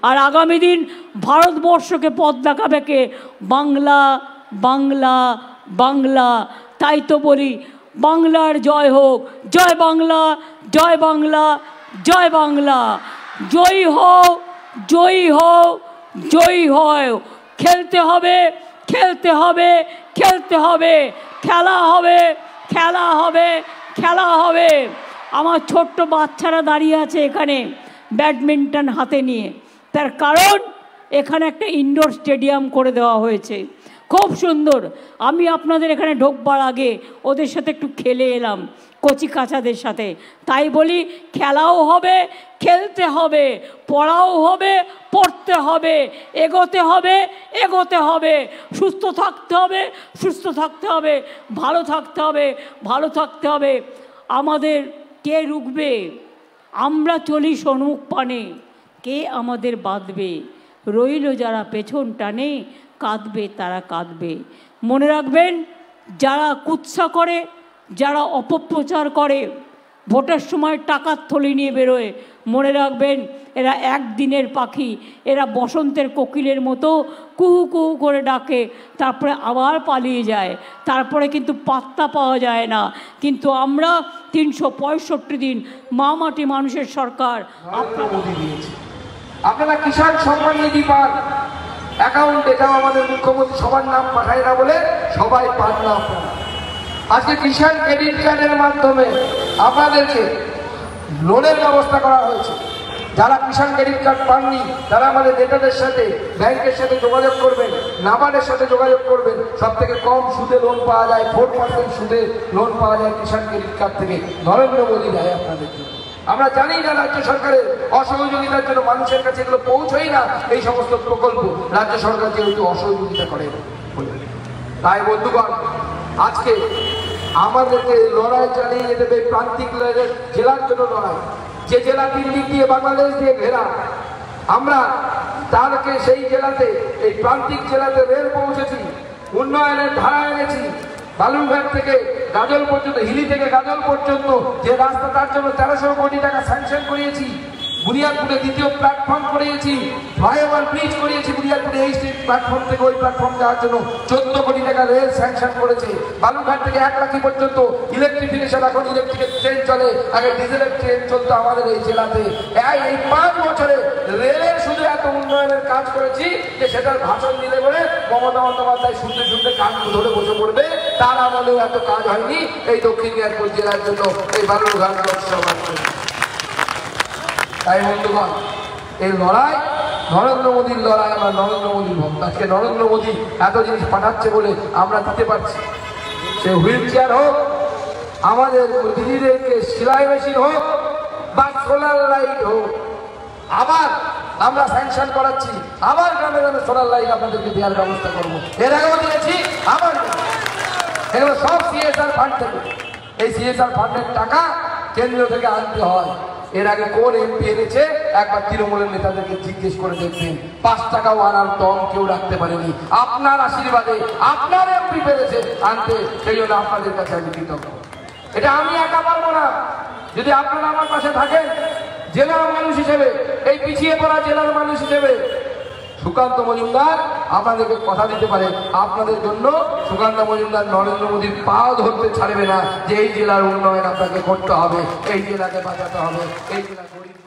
আর আগামী দিন ভারতবর্ষকে পথ দেখাবে কে? বাংলা, বাংলা, বাংলা। তাই তো বলি বাংলার জয় হোক। জয় বাংলা, জয় বাংলা, জয় বাংলা। জয়ী হও, জয়ী হও, জয়ী হও। খেলতে হবে, খেলতে হবে, খেলতে হবে। খেলা হবে, খেলা হবে, খেলা হবে। আমার ছোট্ট বাচ্চারা দাঁড়িয়ে আছে এখানে ব্যাডমিন্টন হাতে নিয়ে। তার কারণ এখানে একটা ইনডোর স্টেডিয়াম করে দেওয়া হয়েছে, খুব সুন্দর। আমি আপনাদের এখানে ঢোকবার আগে ওদের সাথে একটু খেলে এলাম, কচি কাচাদের সাথে। তাই বলি খেলাও হবে, খেলতে হবে, পড়াও হবে, পড়তে হবে, এগোতে হবে, এগোতে হবে। সুস্থ থাকতে হবে, সুস্থ থাকতে হবে, ভালো থাকতে হবে, ভালো থাকতে হবে। আমাদের কে রুখবে? আমরা চলি সম্মুখ পানে, কে আমাদের বাঁধবে? রইল যারা পেছন টানে, কাঁদবে তারা কাঁদবে। মনে রাখবেন, যারা কুৎসা করে, যারা অপপ্রচার করে, ভোটের সময় টাকার থলি নিয়ে বেরোয়, মনে রাখবেন এরা একদিনের পাখি। এরা বসন্তের কোকিলের মতো কুহু কুহু করে ডাকে, তারপরে আবার পালিয়ে যায়, তারপরে কিন্তু পাত্তা পাওয়া যায় না। কিন্তু আমরা 365 দিন মা মাটি মানুষের সরকার আপনারা কিষাণ সম্মান নিধি পান অ্যাকাউন্টে, এটাও আমাদের মুখ্যমন্ত্রী সবার নাম পাঠায় না বলে সবাই পান না। আজকে কিষাণ ক্রেডিট কার্ডের মাধ্যমে আপনাদেরকে লোনের ব্যবস্থা করা হয়েছে। যারা কিষাণ ক্রেডিট কার্ড পাননি তারা আমাদের নেতাদের সাথে, ব্যাংকের সাথে যোগাযোগ করবেন, নাবার্ডের সাথে যোগাযোগ করবেন। সব থেকে কম সুদে লোন পাওয়া যায়, 4% সুদে লোন পাওয়া যায় কিষাণ ক্রেডিট কার্ড থেকে। নরেন্দ্র মোদী দেয় আপনাদের জন্য। আমরা জানি না রাজ্য সরকারের অসহযোগিতার জন্য মানুষের কাছে এগুলো পৌঁছই না, এই সমস্ত প্রকল্প রাজ্য সরকার যেহেতু অসহযোগিতা করে। তাই বন্ধুগণ, আজকে আমাদেরকে লড়াই চালিয়ে যেতে হবে। প্রান্তিক জেলার জন্য লড়াই, যে জেলা দিল্লি দিয়ে বাংলাদেশ দিয়ে ঘেরা, আমরা তারকে সেই জেলাতে, এই প্রান্তিক জেলাতে রেল পৌঁছেছি, উন্নয়নের ধারা এনেছি। বালুরঘাট থেকে গাজল পর্যন্ত, হিলি থেকে গাজল পর্যন্ত যে রাস্তা, তার জন্য 1300 কোটি টাকা স্যাংশন করিয়েছি। বুনিয়াদপুরে দ্বিতীয় প্ল্যাটফর্ম করিয়েছি, ফ্লাইওভার ব্রিজ করিয়েছি বুনিয়াদপুরে। এই প্ল্যাটফর্ম থেকে ওই প্ল্যাটফর্ম যাওয়ার জন্য 14 কোটি টাকা রেল স্যাংশন করেছে। বালুরঘাট থেকে 1 লাখি পর্যন্ত ইলেকট্রিফিকেশন, এখন ইলেকট্রিকের ট্রেন চলে, আগে ডিজেলের ট্রেন চলতো আমাদের এই জেলাতে। এই 5 বছরে রেলের শুধু এত উন্নয়নের কাজ করেছি যে সেটার ভাষণ দিলে বলে মমতা বন্দ্যোপাধ্যায় শুনতে শুনতে কান ধরে বসে পড়বে। তার আমলেও এত কাজ হয়নি এই দক্ষিণ দিনাজপুর জেলার জন্য, এই বালুরঘাট লোকসভা। তাই বন্ধুগণ, এই লড়াই নরেন্দ্র মোদীর লড়াই। আমরা নরেন্দ্র মোদীর ভক্ত। আজকে নরেন্দ্র মোদী এত জিনিস পাঠাচ্ছে বলে আমরা দিতে পারছি। সে হুইল চেয়ার হোক, আমাদের দিদিদেরকে সেলাই মেশিন হোক, বা সোলার লাইট হোক, আবার আমরা স্যাংশন করাচ্ছি। আবার গ্রামে গ্রামে সোলার লাইট আপনাদেরকে দেওয়ার ব্যবস্থা করবো। এর আগেও দিয়েছি, আবার এগুলো সব সিএসআর ফান্ড থেকে। এই সিএসআর ফান্ডের টাকা কেন্দ্র থেকে আনতে হয়। এর আগে কোন এমপি এনেছে একবার তৃণমূলের নেতাদেরকে জিজ্ঞেস করে দেখবেন। 5 টাকাও আনার দম কেউ রাখতে পারেনি। আপনার আশীর্বাদে আপনার এমপি পেরেছে আনতে, সেই জন্য আপনাদের কাছে আমি কৃতজ্ঞ। এটা আমি একা পারবো না। যদি আপনারা আমার পাশে থাকেন, জেলার মানুষ হিসেবে, এই পিছিয়ে পড়া জেলার মানুষ হিসেবে, সুকান্ত মজুমদার আপনাদেরকে কথা দিতে পারে, আপনাদের জন্য সুকান্ত মজুমদার নরেন্দ্র মোদীর পাও ধরতে ছাড়বে না যে এই জেলার উন্নয়ন আপনাকে করতে হবে, এই জেলাকে বাঁচাতে হবে, এই জেলা গরিব